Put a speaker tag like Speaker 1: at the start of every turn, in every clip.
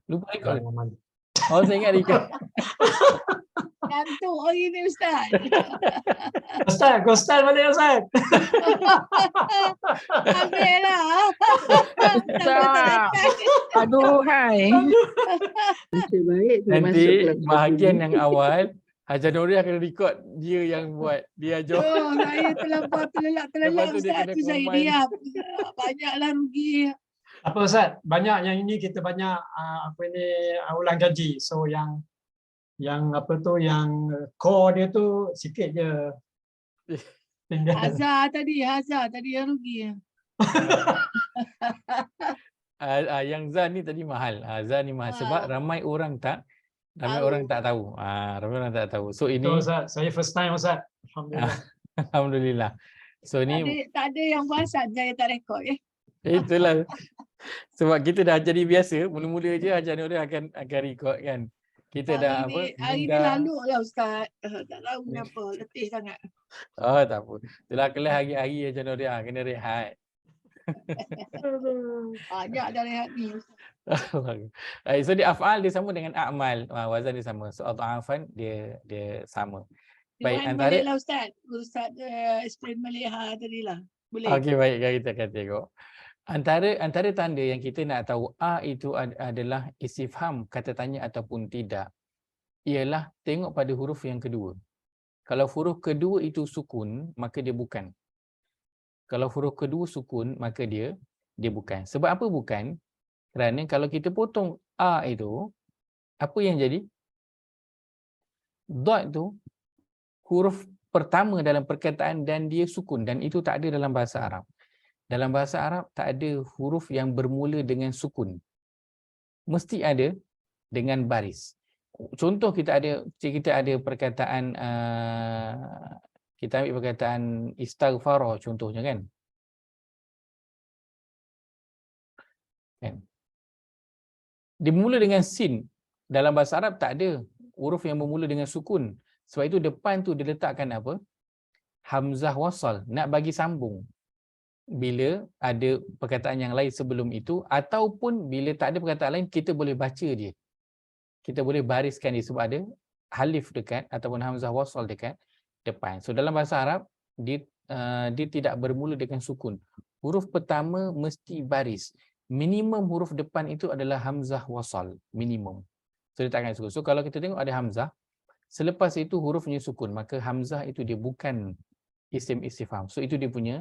Speaker 1: Lupa rekod. Oh, saya ingat rekod.
Speaker 2: Gantung orang ini Ustaz.
Speaker 3: Ustaz, kau start balik Ustaz.
Speaker 2: Ambil lah. Sampai tak datang.
Speaker 4: Aduh, hai.
Speaker 5: Nasib baik tu masuk
Speaker 1: Nanti
Speaker 5: kelas
Speaker 1: bahagian
Speaker 5: satu.
Speaker 1: yang awal Hajar Nuriyah kena rekod dia yang buat. Dia ajar.
Speaker 2: Oh, saya terlampau
Speaker 1: Lepas
Speaker 2: terlelap
Speaker 1: tu dia
Speaker 2: Ustaz.
Speaker 1: kena
Speaker 2: Tu saya
Speaker 1: combine.
Speaker 2: diam. Banyaklah rugi.
Speaker 3: Apa Ustaz? Banyak yang ini kita banyak ulang kaji. So yang apa tu yang core dia tu sikit je. Tinggal.
Speaker 2: Hazar tadi yang rugi.
Speaker 1: Yang Zan ni tadi mahal. Zan ni mahal sebab ramai orang tak tahu. Ramai orang tak tahu. So ini
Speaker 3: Betul Ustaz. Saya first time Ustaz. Alhamdulillah.
Speaker 1: alhamdulillah. So ni
Speaker 2: Tak ada yang perasan saya tak rekod ya.
Speaker 1: itulah. Sebab kita dah jadi biasa, mula-mula je Hajar Nuriyah akan record kan. Kita dah
Speaker 2: Hari ni
Speaker 1: dah
Speaker 2: lalu lah Ustaz. Tak tahu kenapa. Letih sangat.
Speaker 1: Oh tak apa. Itulah kelas hari-hari Hajar Nuriyah kena rehat.
Speaker 2: Banyak dah rehat ni Ustaz.
Speaker 1: So dia af'al dia sama dengan a'mal. Wazan dia sama. So adhafan dia sama. Baik,
Speaker 2: Rewind
Speaker 1: antara
Speaker 2: balik lah Ustaz. Ustaz explain balik tadi lah. Boleh.
Speaker 1: okey baik kita akan tengok. Antara tanda yang kita nak tahu itu adalah istifham, kata tanya ataupun tidak, ialah tengok pada huruf yang kedua. Kalau huruf kedua itu sukun, maka dia bukan. Kalau huruf kedua sukun, maka dia bukan. Sebab apa bukan? Kerana kalau kita potong itu, apa yang jadi? Dot tu huruf pertama dalam perkataan dan dia sukun, dan itu tak ada dalam bahasa Arab. Dalam bahasa Arab tak ada huruf yang bermula dengan sukun. Mesti ada dengan baris. Contoh kita ada perkataan kita ambil perkataan istighfar contohnya kan. Dimula dengan sin. Dalam bahasa Arab tak ada huruf yang bermula dengan sukun. Sebab itu depan tu diletakkan apa? Hamzah wasal, nak bagi sambung. Bila ada perkataan yang lain sebelum itu, ataupun bila tak ada perkataan lain, kita boleh baca dia. Kita boleh bariskan dia sebab ada halif dekat ataupun hamzah wasal dekat depan. So dalam bahasa Arab, dia tidak bermula dengan sukun. Huruf pertama mesti baris. Minimum huruf depan itu adalah hamzah wasal. Minimum. So dia tak akan sukun. So kalau kita tengok ada hamzah, selepas itu hurufnya sukun, maka hamzah itu dia bukan isim istifham. So itu dia punya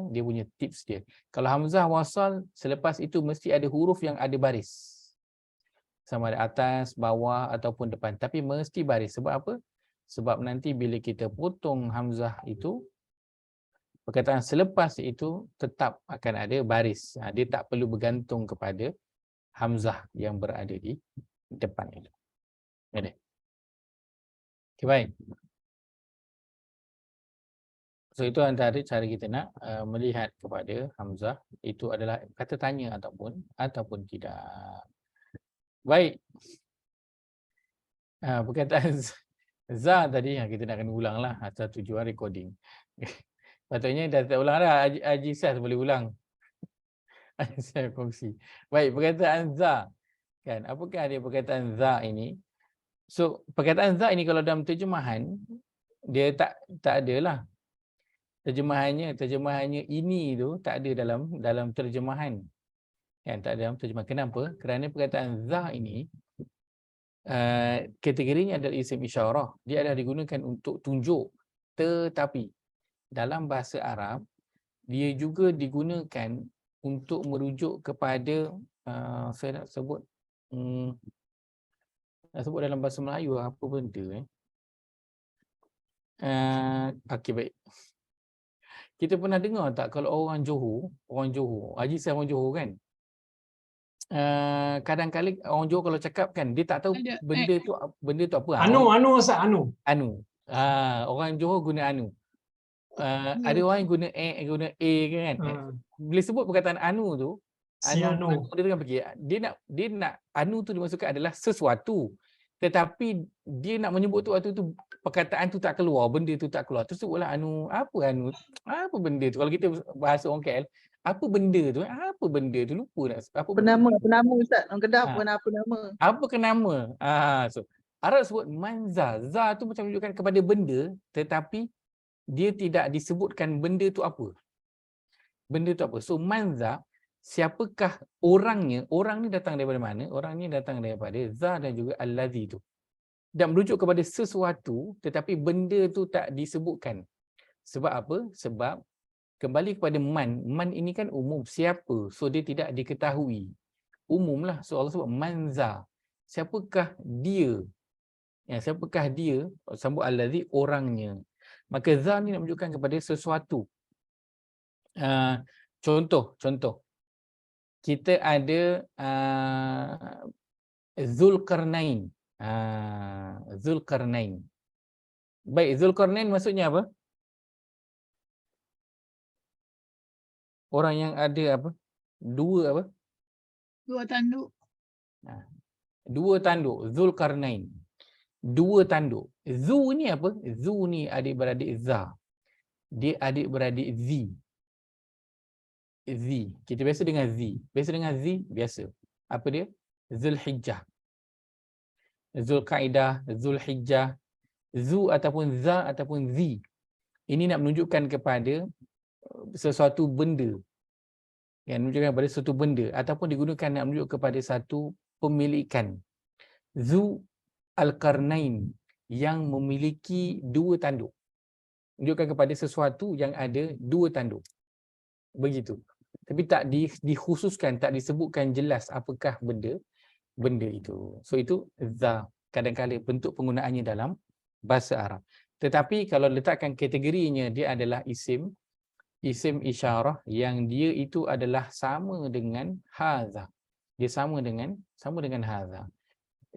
Speaker 1: tips dia. Kalau hamzah wasal, selepas itu mesti ada huruf yang ada baris. Sama ada atas, bawah ataupun depan. Tapi mesti baris. Sebab apa? Sebab nanti bila kita potong hamzah itu, perkataan selepas itu tetap akan ada baris. Dia tak perlu bergantung kepada hamzah yang berada di depan itu. Okay, baik. So itu antara cara kita nak melihat kepada hamzah, itu adalah kata tanya ataupun tidak. Baik. Perkataan za tadi yang kita nak kena ulang lah atas tujuan recording. Patutnya dah tak ulang dah. Haji Sas boleh ulang. Saya kongsi. Baik, perkataan za. Kan, apakah dia perkataan za ini? So, perkataan za ini kalau dalam terjemahan, dia tak adalah. Terjemahannya ini tu tak ada dalam terjemahan. Kan, tak ada dalam terjemahan. Kenapa? Kerana perkataan za ini kategorinya adalah isim isyarah. Dia adalah digunakan untuk tunjuk, tetapi dalam bahasa Arab dia juga digunakan untuk merujuk kepada saya nak sebut dalam bahasa Melayu apa benda okey baik. Kita pernah dengar tak kalau orang Johor, Haji saya orang Johor kan, kadang-kadang orang Johor kalau cakap kan dia tak tahu benda tu apa.
Speaker 3: Anu Ustaz, anu.
Speaker 1: Orang Johor guna anu. Ada orang yang guna A kan. Bila sebut perkataan anu tu,
Speaker 3: Si anu.
Speaker 1: dia tengah pergi. Dia nak anu tu dimaksudkan adalah sesuatu. tetapi dia nak menyebut tu waktu tu perkataan tu tak keluar, benda tu tak keluar. Terus sebutlah apa benda tu. Kalau kita bahasa orang KL, apa benda tu? Apa benda tu? Lupa nak apa benda.
Speaker 5: Penama Ustaz. Orang Kedah
Speaker 1: Ha.
Speaker 5: apa nama?
Speaker 1: Apa ke nama? So Arab sebut manza. Za tu macam menunjukkan kepada benda, tetapi dia tidak disebutkan benda tu apa. Benda tu apa. So manza, siapakah orangnya? Orang ni datang daripada mana? Orang ni datang daripada za dan juga allazi tu. Dan merujuk kepada sesuatu, tetapi benda tu tak disebutkan. Sebab apa? Sebab kembali kepada man. Man ini kan umum. Siapa? So dia tidak diketahui. Umumlah. So Allah sebut manza. Siapakah dia? Ya, siapakah dia? Sambut allazi, orangnya. Maka za ni nak menunjukkan kepada sesuatu. Contoh. Kita ada Zulkarnain. Zulkarnain. Baik, Zulkarnain maksudnya apa? Orang yang ada apa? Dua tanduk. Dua tanduk. Zulkarnain. Dua tanduk. Zu ni apa? Zu ni adik-beradik za. Dia adik-beradik zi. Z. Kita biasa dengan Z. Biasa dengan Z, biasa. Apa dia? Zulhijjah. Zulkaidah, Zulhijjah. Zu ataupun za ataupun Z. Ini nak menunjukkan kepada sesuatu benda. Yang menunjukkan kepada sesuatu benda. Ataupun digunakan nak menunjuk kepada satu pemilikan. Zu Al-Qarnain. Yang memiliki dua tanduk. Menunjukkan kepada sesuatu yang ada dua tanduk. Begitu. Tapi tak dikhususkan, tak disebutkan jelas apakah benda itu. So itu za. Kadang-kadang bentuk penggunaannya dalam bahasa Arab. Tetapi kalau letakkan kategorinya, dia adalah isim isyarah yang dia itu adalah sama dengan haza. Dia sama dengan haza.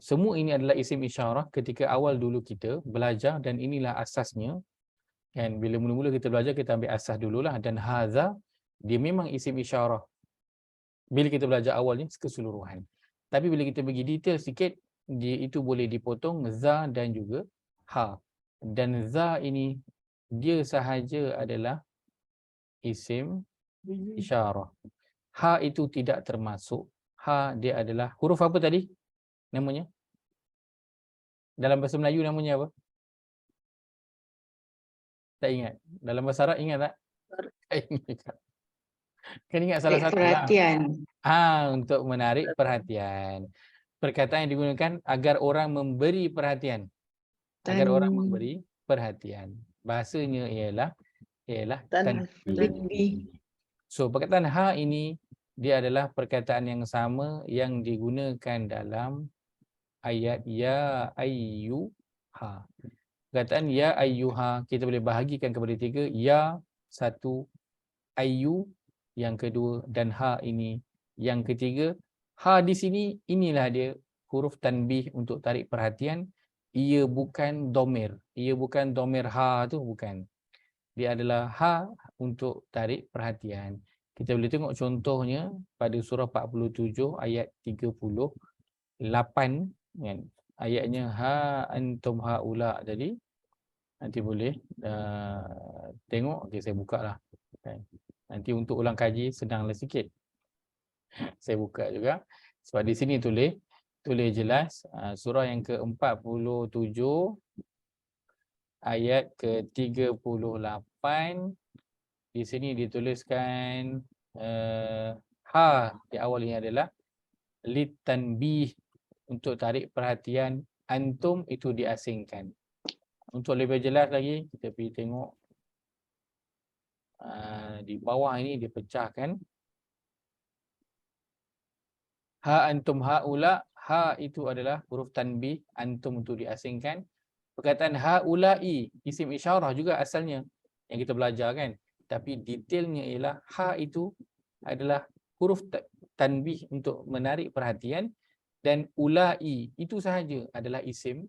Speaker 1: Semua ini adalah isim isyarah ketika awal dulu kita belajar, dan inilah asasnya. Kan bila mula-mula kita belajar, kita ambil asas dululah, dan haza dia memang isim isyarah bila kita belajar awalnya keseluruhan. Tapi bila kita pergi detail sikit, dia itu boleh dipotong za dan juga ha. Dan za ini dia sahaja adalah isim isyarah. Ha itu tidak termasuk. Ha dia adalah huruf apa tadi? Namanya? Dalam bahasa Melayu namanya apa? Tak ingat. Dalam bahasa Arab ingat tak? Ingat. Kan ingat salah satu
Speaker 5: perhatian.
Speaker 1: Untuk menarik perhatian. Perkataan yang digunakan agar orang memberi perhatian. Agar orang memberi perhatian. Bahasanya ialah tanbih. So perkataan ha ini dia adalah perkataan yang sama yang digunakan dalam ayat ya ayyuha. Perkataan ya ayyuha kita boleh bahagikan kepada tiga. Ya satu, ayyu yang kedua, dan ha ini yang ketiga. Ha di sini inilah dia huruf tanbih untuk tarik perhatian. Ia bukan domir. Ia bukan domir ha tu, bukan. Dia adalah ha untuk tarik perhatian. Kita boleh tengok contohnya pada surah 47 ayat 38 kan. Ayatnya ha antum haula tadi. Nanti boleh tengok. Okey, saya buka lah. Okay. Nanti untuk ulang kaji senanglah sikit. Saya buka juga. Sebab di sini tulis jelas surah yang ke-47 ayat ke-38. Di sini dituliskan ha di awal ini adalah litanbih, untuk tarik perhatian. Antum itu diasingkan. Untuk lebih jelas lagi kita pergi tengok di bawah ini dipecahkan. Ha antum haula, ha itu adalah huruf tanbih, antum untuk diasingkan. Perkataan haulai isim isyarah juga asalnya yang kita belajar kan. Tapi detailnya ialah ha itu adalah huruf tanbih untuk menarik perhatian, dan ulai itu sahaja adalah isim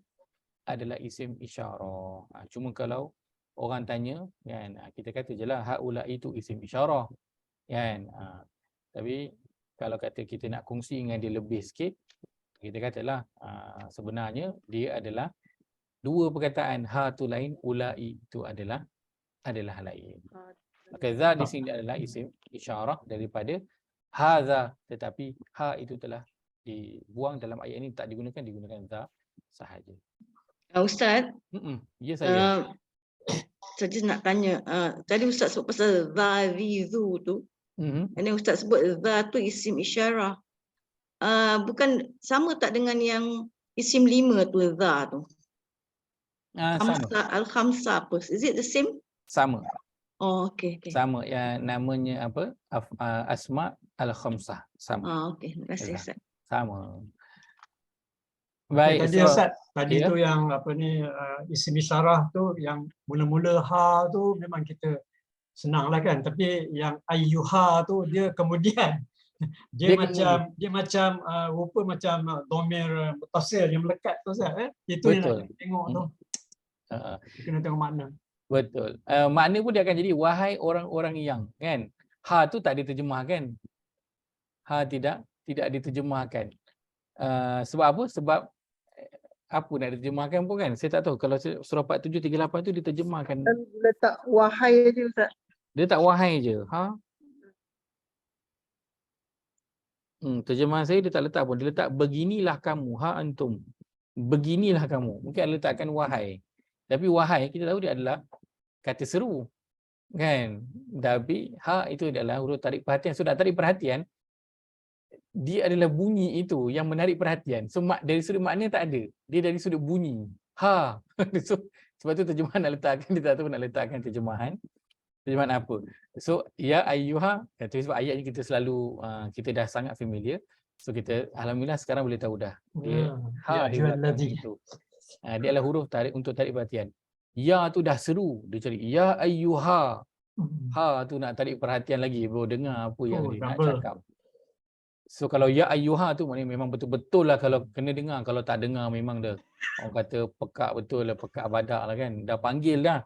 Speaker 1: isyarah. Cuma kalau orang tanya kan, kita kata jelah haulai itu isim isyarah kan. Tapi kalau kata kita nak kongsi dengan dia lebih sikit, Kita katalah sebenarnya dia adalah dua perkataan, ha tu lain, ulai itu adalah lain. Maka za di sini adalah isim isyarah daripada haza, tetapi ha itu telah dibuang dalam ayat ini, tak digunakan za sahaja.
Speaker 5: Ustaz,
Speaker 1: Ya saya.
Speaker 5: saya nak tanya, tadi Ustaz sebut pasal dharizu tu. Ini Ustaz sebut dha tu isim isyarah. Bukan sama tak dengan yang isim 5 tu, dha tu?
Speaker 1: Sama.
Speaker 5: Al-khamsa apa? Is it the same?
Speaker 1: Sama.
Speaker 5: Oh, okay.
Speaker 1: Sama, yang namanya apa? Asma al-khamsah. Sama.
Speaker 5: Okay, terima kasih Ustaz.
Speaker 1: Sama.
Speaker 3: Baik,
Speaker 1: Baik,
Speaker 3: tadi Ustaz, tadi
Speaker 1: ya.
Speaker 3: tu yang apa ni isim isyarah tu yang mula-mula ha tu memang kita senang lah kan, tapi yang ayyuha tu dia kemudian dia macam rupa macam dhamir muttasil yang melekat tu Ustaz, itu yang nak kita tengok tu. Kena tengok makna.
Speaker 1: Betul. Makna pun dia akan jadi wahai orang-orang yang, kan? Ha tu tak diterjemahkan. Ha tidak diterjemahkan. Sebab apa? Sebab apa nak diterjemahkan pun kan? Saya tak tahu. Kalau surah 4738 tu diterjemahkan.
Speaker 4: Dan letak wahai aja Ustaz.
Speaker 1: Dia tak wahai je. Ha? Terjemahan saya dia tak letak pun. Dia letak beginilah kamu. Ha antum. Beginilah kamu. Mungkin letakkan wahai. Tapi wahai kita tahu dia adalah kata seru. Kan? Tapi ha itu adalah huruf tarik perhatian. So nak tarik perhatian, dia adalah bunyi itu yang menarik perhatian. So dari sudut makna tak ada. Dia dari sudut bunyi. Ha. So, sebab tu terjemahan nak letakkan, dia tak tahu nak letakkan terjemahan apa. So ya ayyuha, sebab ayat ni kita selalu kita dah sangat familiar. So kita alhamdulillah sekarang boleh tahu dah. Dia ha dia itu. Dia adalah huruf tarik untuk tarik perhatian. Ya tu dah seru, dia cari ya ayyuha. Ha tu nak tarik perhatian lagi, bro, dengar apa yang dia nak cakap. So kalau ya ayyuha tu maknanya memang betul-betul lah kalau kena dengar. Kalau tak dengar memang dah orang kata pekak betul lah, pekak badak lah kan. Dah panggil dah.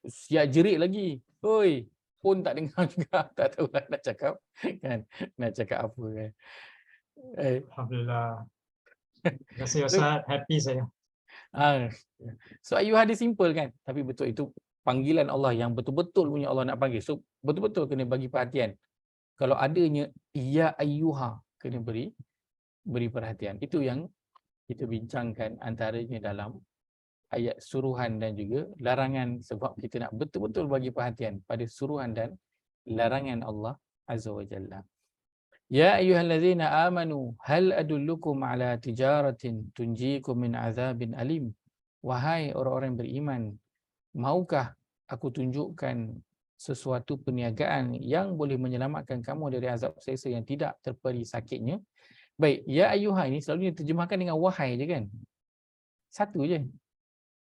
Speaker 1: Siap jerit lagi. Oi, pun tak dengar juga. Tak tahu lah nak cakap kan. Nak cakap apa kan.
Speaker 3: Alhamdulillah. Terima kasih Ustaz, happy saya.
Speaker 1: So ayyuha dia simple kan. Tapi betul itu panggilan Allah yang betul-betul punya Allah nak panggil. So betul-betul kena bagi perhatian. Kalau adanya ya ayyuha, kena beri perhatian. Itu yang kita bincangkan antaranya dalam ayat suruhan dan juga larangan, sebab kita nak betul-betul bagi perhatian pada suruhan dan larangan Allah Azza wa Jalla. Ya ayyuhallazina amanu hal adullukum ala tijaratin tunjikum min azabin alim. Wahai orang-orang beriman, maukah aku tunjukkan sesuatu perniagaan yang boleh menyelamatkan kamu dari azab seksa yang tidak terperi sakitnya. Baik, ya ayyuha ini selalunya terjemahkan dengan wahai je kan. Satu je.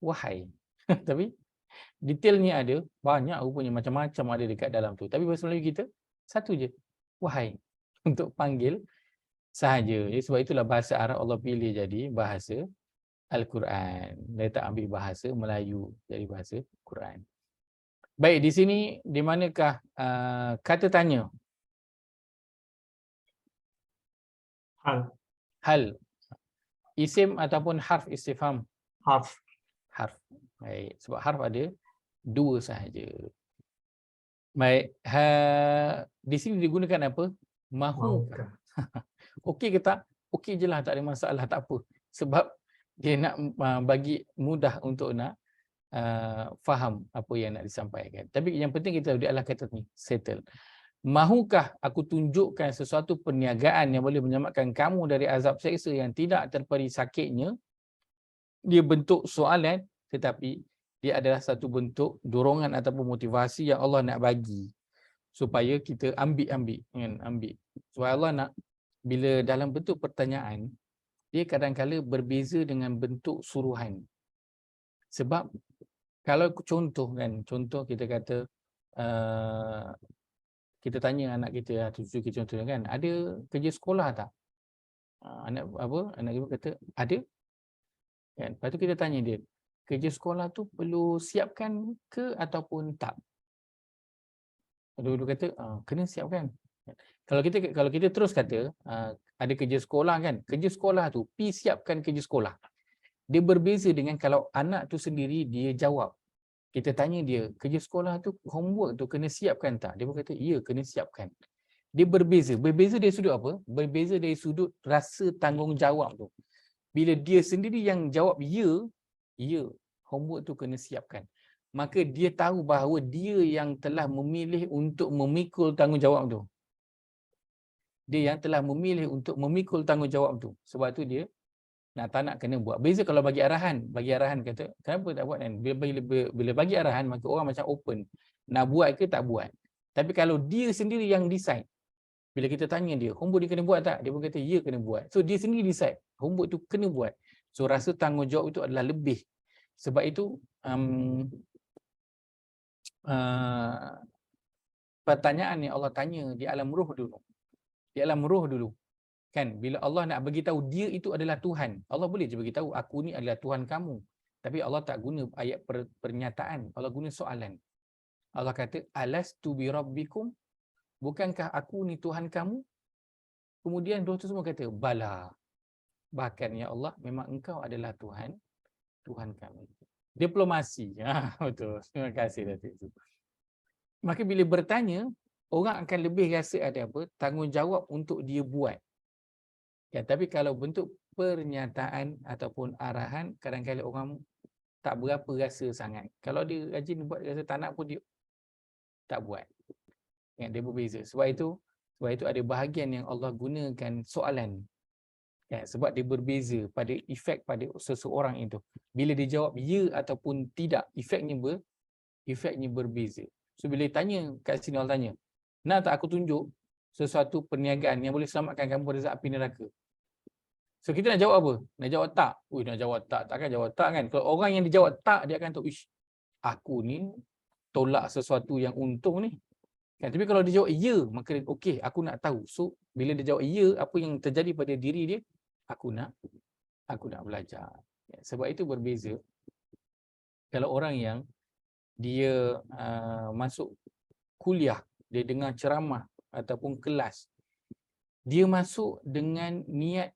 Speaker 1: Wahai. Tapi detailnya ada, banyak rupanya, macam-macam ada dekat dalam tu. Tapi bahasa Melayu kita satu je. Wahai. Untuk panggil sahaja. Jadi sebab itulah bahasa Arab Allah pilih jadi bahasa Al-Quran. Dia tak ambil bahasa Melayu jadi bahasa Quran. Baik, di sini di manakah kata tanya? Hal. Isim ataupun harf istifham?
Speaker 3: Harf.
Speaker 1: Baik, sebab harf ada dua sahaja. Baik, di sini digunakan apa? Mahukah. Okey ke tak? Okey je lah, tak ada masalah, tak apa. Sebab dia nak bagi mudah untuk nak faham apa yang nak disampaikan. Tapi yang penting kita tahu dia adalah kata ni, settle. Mahukah aku tunjukkan sesuatu perniagaan yang boleh menyelamatkan kamu dari azab seksa yang tidak terperi sakitnya? Dia bentuk soalan, tetapi dia adalah satu bentuk dorongan ataupun motivasi yang Allah nak bagi supaya kita ambil kan, ambil. Supaya Allah nak, bila dalam bentuk pertanyaan, dia kadang-kala berbeza dengan bentuk suruhan. Sebab kalau contoh kan, contoh kita kata kita tanya anak kita, cucu kita contohnya kan, ada kerja sekolah tak? Anak ibu kata ada. Kan? Lepas tu kita tanya dia, kerja sekolah tu perlu siapkan ke ataupun tak? Dulu kata kena siapkan. Kalau kita terus kata ada kerja sekolah kan, kerja sekolah tu pi siapkan kerja sekolah. Dia berbeza dengan kalau anak tu sendiri dia jawab. Kita tanya dia, kerja sekolah tu homework tu kena siapkan tak? Dia pun kata, ya kena siapkan. Dia berbeza. Berbeza dari sudut apa? Berbeza dari sudut rasa tanggungjawab tu. Bila dia sendiri yang jawab ya, homework tu kena siapkan. Maka dia tahu bahawa dia yang telah memilih untuk memikul tanggungjawab tu. Dia yang telah memilih untuk memikul tanggungjawab tu. Sebab tu dia tak nak kena buat. Beza kalau bagi arahan kata, kenapa tak buat kan? Bila bagi arahan, maka orang macam open. Nak buat ke tak buat. Tapi kalau dia sendiri yang decide, bila kita tanya dia, homework dia kena buat tak? Dia pun kata, ya kena buat. So dia sendiri decide, homework tu kena buat. So rasa tanggungjawab itu adalah lebih. Sebab itu, pertanyaan yang Allah tanya di alam roh dulu. Di alam roh dulu. Kan, bila Allah nak bagi tahu dia itu adalah Tuhan, Allah boleh je bagi tahu aku ni adalah Tuhan kamu. Tapi Allah tak guna ayat pernyataan, Allah guna soalan. Allah kata, alastu bi rabbikum? Bukankah aku ni Tuhan kamu? Kemudian dua tu semua kata, bala. Bahkan ya Allah, memang engkau adalah Tuhan kami. Diplomasi. Betul. Terima kasih Datuk. Maka bila bertanya, orang akan lebih rasa ada apa? Tanggungjawab untuk dia buat. Ya, tapi kalau bentuk pernyataan ataupun arahan, kadang-kadang orang tak berapa rasa sangat. Kalau dia rajin buat, rasa tak nak pun dia tak buat. Ya, dia berbeza. Sebab itu ada bahagian yang Allah gunakan soalan. Ya, sebab dia berbeza pada efek pada seseorang itu. Bila dia jawab ya ataupun tidak, efeknya berbeza. So bila tanya kat sini, Allah tanya, nak tak aku tunjuk sesuatu perniagaan yang boleh selamatkan kamu dari azab api neraka? So kita nak jawab apa? Nak jawab tak? Nak jawab tak. Takkan jawab tak kan? Kalau orang yang dijawab tak, dia akan tahu, ish, aku ni tolak sesuatu yang untung ni. Kan? Tapi kalau dia jawab ya, maka okey, aku nak tahu. So bila dia jawab ya, apa yang terjadi pada diri dia? Aku nak belajar. Ya, sebab itu berbeza. Kalau orang yang dia masuk kuliah, dia dengar ceramah ataupun kelas, dia masuk dengan niat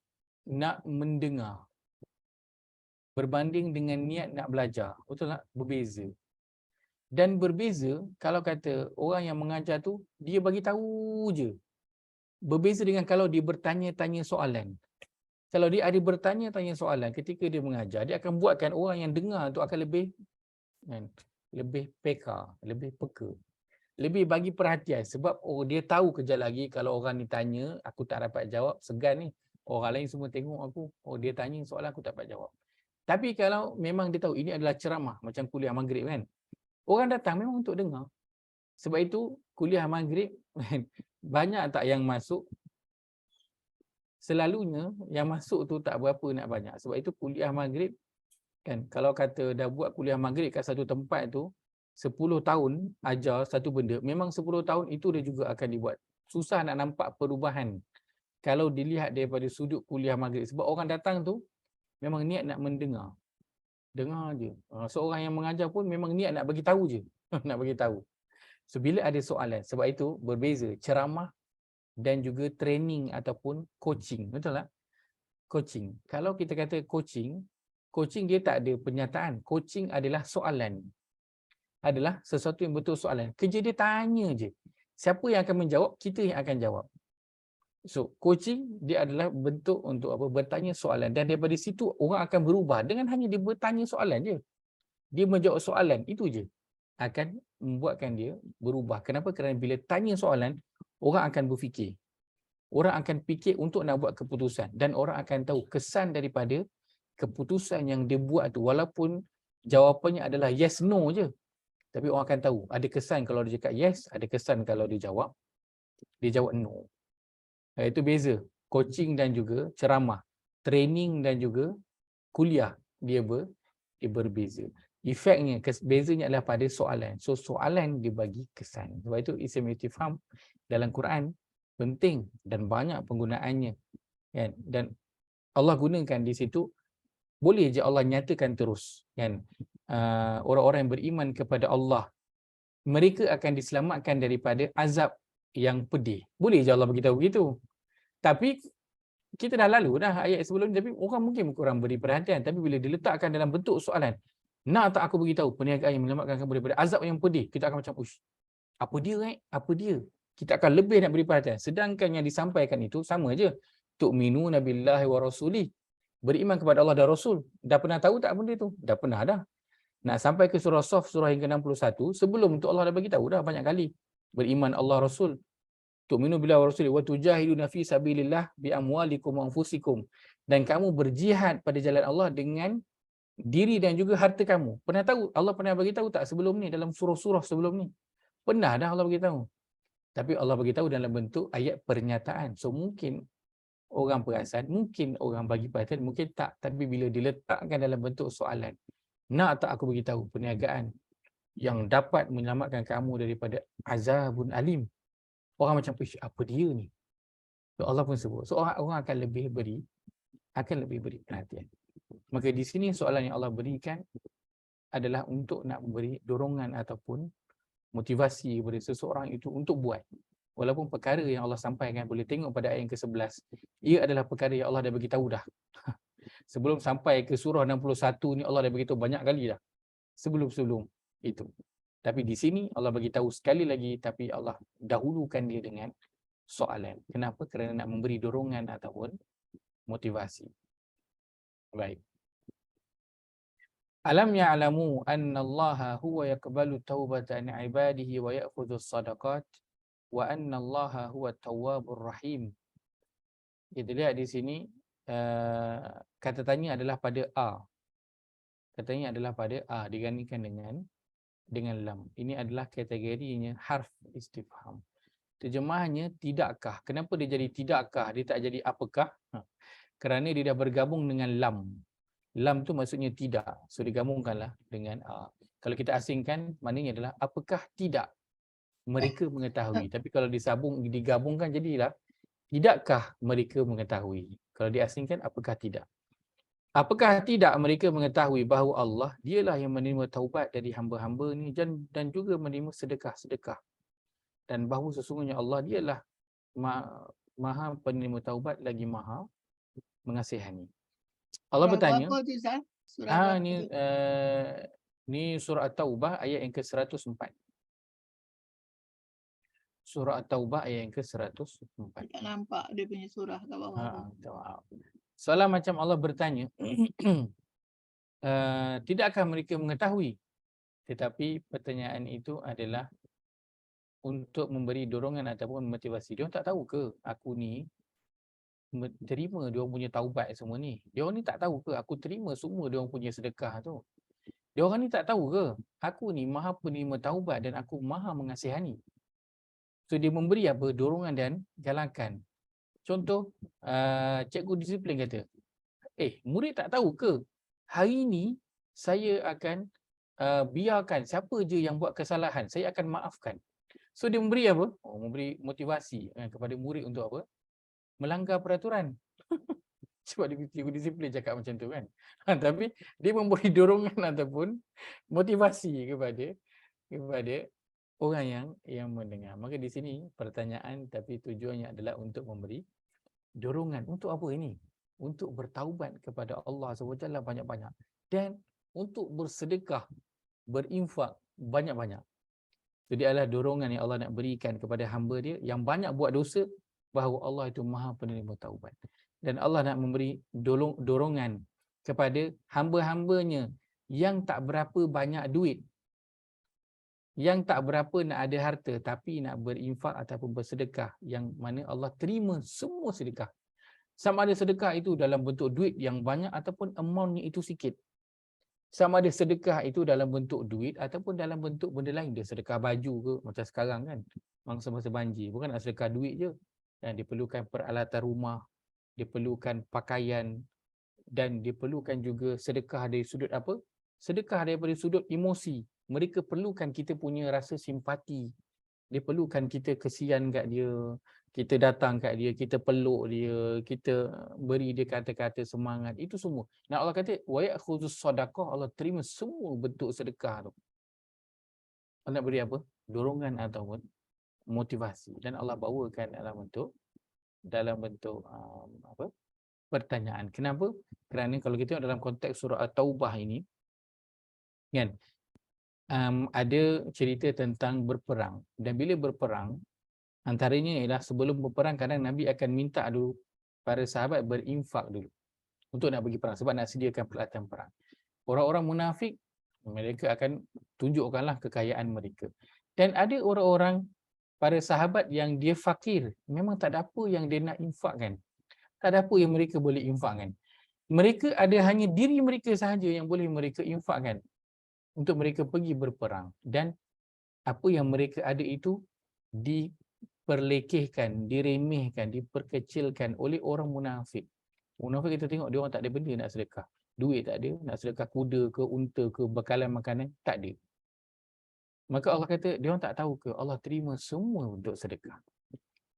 Speaker 1: nak mendengar berbanding dengan niat nak belajar. Betul tak? Berbeza. Dan berbeza kalau kata orang yang mengajar tu dia bagi tahu je. Berbeza dengan kalau dia bertanya-tanya soalan. Kalau dia ada bertanya-tanya soalan ketika dia mengajar, dia akan buatkan orang yang dengar tu akan lebih peka, lebih peka. Lebih bagi perhatian sebab dia tahu kejap lagi kalau orang ni tanya, aku tak dapat jawab, segan ni. Orang lain semua tengok aku, dia tanya soalan aku tak dapat jawab. Tapi kalau memang dia tahu ini adalah ceramah macam kuliah maghrib kan, orang datang memang untuk dengar. Sebab itu kuliah maghrib banyak tak yang masuk? Selalunya yang masuk tu tak berapa nak banyak. Sebab itu kuliah maghrib kan, kalau kata dah buat kuliah maghrib kat satu tempat tu 10 tahun ajar satu benda, memang 10 tahun itu dia juga akan dibuat. Susah nak nampak perubahan kalau dilihat daripada sudut kuliah maghrib. Sebab orang datang tu memang niat nak mendengar. Dengar je. Seorang yang mengajar pun memang niat nak bagi tahu je. Nak bagi tahu. So bila ada soalan, sebab itu berbeza ceramah dan juga training ataupun coaching. Betul tak? Coaching. Kalau kita kata coaching dia tak ada pernyataan. Coaching adalah soalan. Adalah sesuatu yang betul soalan. Kerja dia tanya je. Siapa yang akan menjawab, kita yang akan jawab. So, coaching dia adalah bentuk untuk apa? Bertanya soalan. Dan daripada situ orang akan berubah dengan hanya dia bertanya soalan je. Dia menjawab soalan, itu je. Akan membuatkan dia berubah. Kenapa? Kerana bila tanya soalan, orang akan berfikir. Orang akan fikir untuk nak buat keputusan. Dan orang akan tahu kesan daripada keputusan yang dia buat tu. Walaupun jawapannya adalah yes, no je. Tapi orang akan tahu. Ada kesan kalau dia cakap yes, ada kesan kalau dia jawab no. Itu beza. Coaching dan juga ceramah. Training dan juga kuliah. Dia berbeza. Efeknya, bezanya adalah pada soalan. So, soalan dia bagi kesan. Sebab itu isim istifham dalam Quran penting dan banyak penggunaannya. Kan? Dan Allah gunakan di situ, boleh je Allah nyatakan terus. Kan? Orang-orang yang beriman kepada Allah, mereka akan diselamatkan daripada azab yang pedih. Boleh je Allah beritahu begitu. Tapi kita dah lalu dah ayat sebelum ni, tapi orang mungkin kurang beri perhatian. Tapi bila diletakkan dalam bentuk soalan, nak tak aku beritahu perniagaan yang menyelamatkan kamu daripada azab yang pedih, kita akan macam, ush, apa dia Apa dia? Kita akan lebih nak beri perhatian. Sedangkan yang disampaikan itu sama je. Tu'minuna billahi wa rasulih. Beriman kepada Allah dan Rasul. Dah pernah tahu tak benda tu? Dah pernah dah. Nak sampai ke surah Saf, surah yang ke-61, sebelum tu Allah dah bagi tahu dah banyak kali. Beriman Allah Rasul. Tu'minu billahi wa rasulih wa tujahiduna fi sabilillah bi amwalikum wa anfusikum. Dan kamu berjihad pada jalan Allah dengan diri dan juga harta kamu. Pernah tahu? Allah pernah bagi tahu tak sebelum ni, dalam surah-surah sebelum ni? Pernah dah Allah bagi tahu. Tapi Allah bagi tahu dalam bentuk ayat pernyataan. So mungkin orang perasan, mungkin orang bagi perhatian, mungkin tak. Tapi bila diletakkan dalam bentuk soalan, nak tak aku beritahu perniagaan yang dapat menyelamatkan kamu daripada azabun alim? Orang macam, apa dia ni? So Allah pun sebut. So orang akan lebih beri perhatian. Maka di sini soalan yang Allah berikan adalah untuk nak memberi dorongan ataupun motivasi kepada seseorang itu untuk buat. Walaupun perkara yang Allah sampaikan, boleh tengok pada ayat yang ke-11, ia adalah perkara yang Allah dah beritahu dah. Sebelum sampai ke surah 61 ni Allah dah beritahu banyak kali dah. Sebelum itu. Tapi di sini Allah beritahu sekali lagi, tapi Allah dahulukan dia dengan soalan. Kenapa? Kerana nak memberi dorongan ataupun motivasi. Baik. Alam ya'lamu anna Allah huwa yaqbalu taubata an ibadihi wa ya'khudhu as-sadaqat wa anna Allah huwa at-tawwabur rahim. Kita lihat di sini kata tanya adalah pada a. Katanya adalah pada a digandingkan dengan lam. Ini adalah kategorinya harf istifham. Terjemahannya tidakkah. Kenapa dia jadi tidakkah? Dia tak jadi apakah? Kerana dia dah bergabung dengan lam. Lam tu maksudnya tidak. So digabungkanlah dengan a. Kalau kita asingkan, maknanya adalah apakah tidak mereka mengetahui. Tapi kalau digabungkan jadilah tidakkah mereka mengetahui. Kalau diasingkan, apakah tidak. Apakah tidak mereka mengetahui bahawa Allah dialah yang menerima taubat dari hamba-hamba ni dan juga menerima sedekah-sedekah. Dan bahawa sesungguhnya Allah dialah maha penerima taubat lagi maha mengasihani. Allah
Speaker 2: Surah
Speaker 1: bertanya,
Speaker 2: berapa tu, Ustaz? Surah berapa?
Speaker 1: ni surah At-Taubah ayat yang ke-104. Surah At-Taubah ayat yang ke-104.
Speaker 2: Tak nampak dia punya surah kat bawah.
Speaker 1: Soalan macam Allah bertanya, tidakkah mereka mengetahui? Tetapi pertanyaan itu adalah untuk memberi dorongan ataupun motivasi. Dia tak tahu ke aku ni terima dia orang punya taubat semua ni? Dia orang ni tak tahu ke aku terima semua dia orang punya sedekah tu? Dia orang ni tak tahu ke aku ni maha penerima taubat dan aku maha mengasihani? So dia memberi apa? Dorongan dan galakan. Contoh, cikgu disiplin kata, murid tak tahu ke hari ni saya akan biarkan siapa je yang buat kesalahan, saya akan maafkan. So dia memberi apa? Memberi motivasi kepada murid untuk apa? Melanggar peraturan. Sebab cikgu disiplin cakap macam tu kan. Tapi dia memberi dorongan ataupun motivasi kepada orang yang mendengar. Maka di sini pertanyaan, tapi tujuannya adalah untuk memberi dorongan. Untuk apa ini? Untuk bertaubat kepada Allah SWT banyak-banyak. Dan untuk bersedekah, berinfak banyak-banyak. Jadi adalah dorongan yang Allah nak berikan kepada hamba dia yang banyak buat dosa, bahawa Allah itu maha penerima taubat. Dan Allah nak memberi dorongan kepada hamba-hambanya yang tak berapa banyak duit, yang tak berapa nak ada harta, tapi nak berinfak ataupun bersedekah, yang mana Allah terima semua sedekah. Sama ada sedekah itu dalam bentuk duit yang banyak ataupun amountnya itu sikit. Sama ada sedekah itu dalam bentuk duit ataupun dalam bentuk benda lain. Dia sedekah baju ke, macam sekarang kan, masa-masa banjir, bukan nak sedekah duit je. Dan diperlukan peralatan rumah, diperlukan pakaian, dan diperlukan juga sedekah dari sudut apa? Sedekah daripada sudut emosi. Mereka perlukan kita punya rasa simpati. Dia perlukan kita kesian kat dia, kita datang kat dia, kita peluk dia, kita beri dia kata-kata semangat. Itu semua. Dan Allah kata, wa ya'khudhu sadaqah, Allah terima semua bentuk sedekah tu. Allah nak beri apa? Dorongan ataupun motivasi, dan Allah bawakan dalam bentuk pertanyaan. Kenapa? Kerana kalau kita tengok dalam konteks surah At-Taubah ini kan, ada cerita tentang berperang, dan bila berperang antaranya ialah sebelum berperang kadang Nabi akan minta dulu para sahabat berinfak dulu untuk nak pergi perang sebab nak sediakan peralatan perang. Orang-orang munafik mereka akan tunjukkanlah kekayaan mereka. Dan ada orang-orang para sahabat yang dia fakir, memang tak ada apa yang dia nak infakkan. Tak ada apa yang mereka boleh infakkan. Mereka ada hanya diri mereka sahaja yang boleh mereka infakkan untuk mereka pergi berperang, dan apa yang mereka ada itu diperlekehkan, diremehkan, diperkecilkan oleh orang munafik. Munafik kita tengok dia orang tak ada benda nak sedekah. Duit tak ada, nak sedekah kuda ke, unta ke, bekalan makanan, tak ada. Maka Allah kata, dia orang tak tahu ke Allah terima semua untuk sedekah.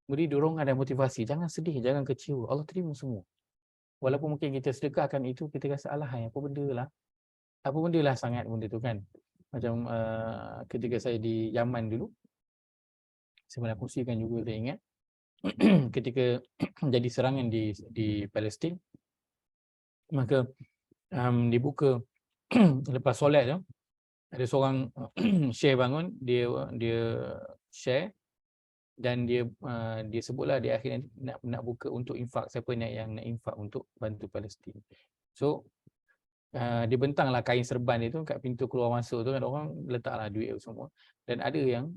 Speaker 1: Beri dorongan dan motivasi, jangan sedih, jangan kecewa, Allah terima semua. Walaupun mungkin kita sedekahkan itu, kita rasa alah, apa benda lah sangat benda tu kan. Macam ketika saya di Yaman dulu, saya pernah kongsikan juga, saya ingat ketika jadi serangan di Palestin, maka dibuka lepas solat tu, ada seorang share bangun, dia share, dan dia sebutlah di akhir nak buka untuk infak, siapa yang nak infak untuk bantu Palestin. So dia bentanglah kain serban itu kat pintu keluar masuk tu kan, orang letaklah duit semua. Dan ada yang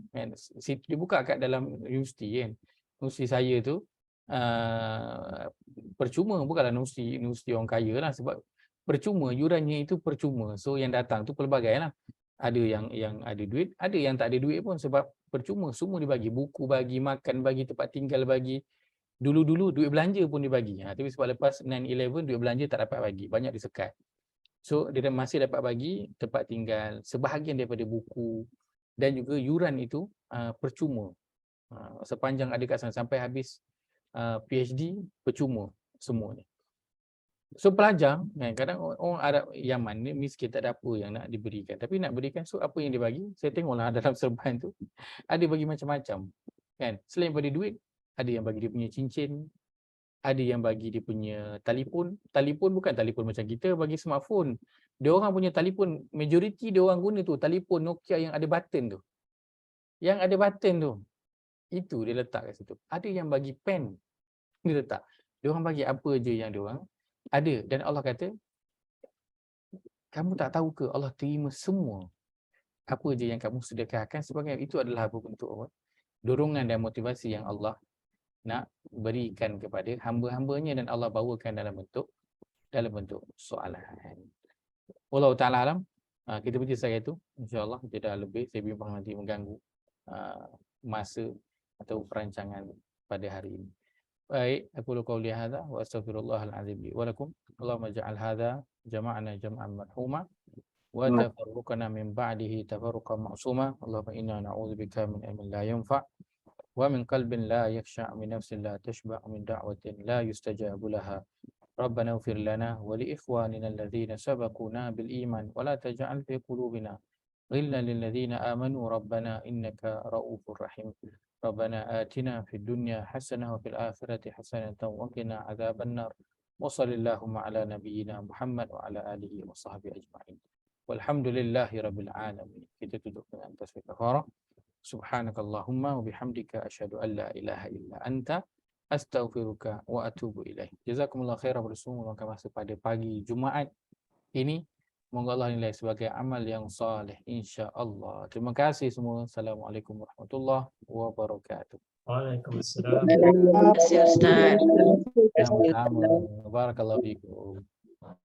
Speaker 1: dia buka kat dalam universiti kan. Universiti saya tu percuma, bukanlah universiti orang kaya lah, sebab percuma, yurannya itu percuma. So yang datang tu pelbagai lah. Ada yang ada duit, ada yang tak ada duit pun, sebab percuma, semua dibagi, buku bagi, makan bagi, tempat tinggal bagi. Dulu duit belanja pun dibagi. Tapi sebab lepas 9/11 duit belanja tak dapat bagi, banyak disekat. So dia masih dapat bagi tempat tinggal, sebahagian daripada buku, dan juga yuran itu percuma. Sepanjang ada kat sana sampai habis PhD percuma semuanya. So pelajar kan, kadang orang Arab Yaman ni miskin, tak ada apa yang nak diberikan, tapi nak berikan, so apa yang dia bagi, saya tengoklah dalam serban tu ada bagi macam-macam kan. Selain pada duit, ada yang bagi dia punya cincin, ada yang bagi dia punya telefon bukan telefon macam kita bagi smartphone. Dia orang punya telefon, majoriti dia orang guna tu telefon Nokia yang ada button tu. Yang ada button tu, itu dia letak kat situ. Ada yang bagi pen, dia letak. Dia orang bagi apa je yang dia orang ada. Dan Allah kata, kamu tak tahu ke Allah terima semua apa je yang kamu sedekahkan, sebagai itu adalah bentuk apa? Dorongan dan motivasi yang Allah nak berikan kepada hamba-hambanya, dan Allah bawakan dalam bentuk soalan. Wallahu ta'ala alam. Kita baca saya itu, insya-Allah kita dah lebih, saya bimbang nanti mengganggu masa atau perancangan pada hari ini. Baik, aku qauli hadza wa astaghfirullahal azim li wa lakum. Allahumma ja'al hadza jama'ana jam'an marhuma wa tafarruqana min ba'dihi tafarruqan ma'suma. Allahumma inna na'udzubika min ilmin la yanfa' ومن قلب لا يخشع من نفس لا تشبع من دعوة لا يستجاب لها ربنا اغفر لنا ولإخواننا الذين سبقونا بالإيمان ولا تجعل في قلوبنا غلا للذين آمنوا ربنا إنك رؤوف رحيم ربنا آتنا في الدنيا حسنة وفي الآخرة حسنة وقنا عذاب النار وصل اللهم على نبينا محمد وعلى آله وصحبه أجمعين والحمد لله رب العالمين. Kita tutup dengan tasbih kafarah. Subhanakallahumma wa bihamdika asyhadu an la ilaha illa anta astaghfiruka wa atubu ilaih. Jazakumullah khairan bersama masa pada pagi Jumaat ini. Moga Allah nilai sebagai amal yang soleh insya-Allah. Terima kasih semua. Assalamualaikum warahmatullahi wabarakatuh.
Speaker 3: Waalaikumsalam.
Speaker 5: Terima kasih Ustaz.
Speaker 1: Sama-sama. Barakallahu fiikum.